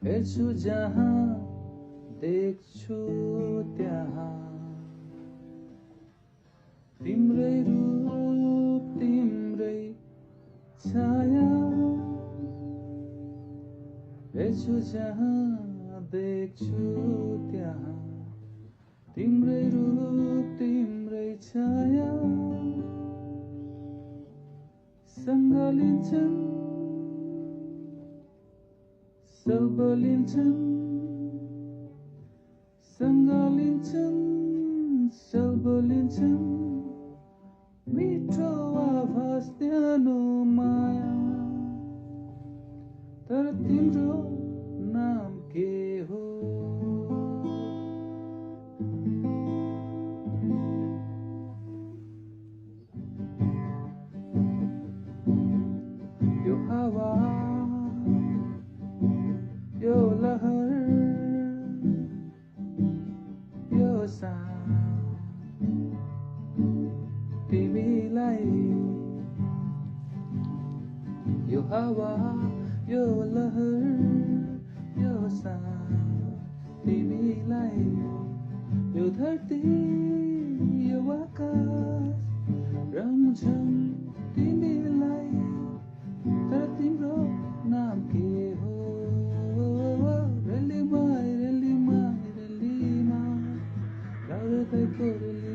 हेर्छु जहाँ देख्छु त्यहाँ तिम्रै रूप तिम्रै छाया हेर्छु जहाँ देख्छु त्यहाँ तिम्रै रूप तिम्रै छाया सँग लिन्छन् सब लिन्छन् सँग लिन्छन् सब लिन्छन् मिठो आभास न्यानो माया तर तिम्रो नाम के हो यो हावा यो लहर यो साथ तिमीलाई यो हावा यो लहर यो साथ तिमीलाई यो धरती यो आकाश रम्छन् तिमीलाई तर तिम्रो नाम के हो रेलीमा रेलीमा रेलीमा गाउँदैको रेली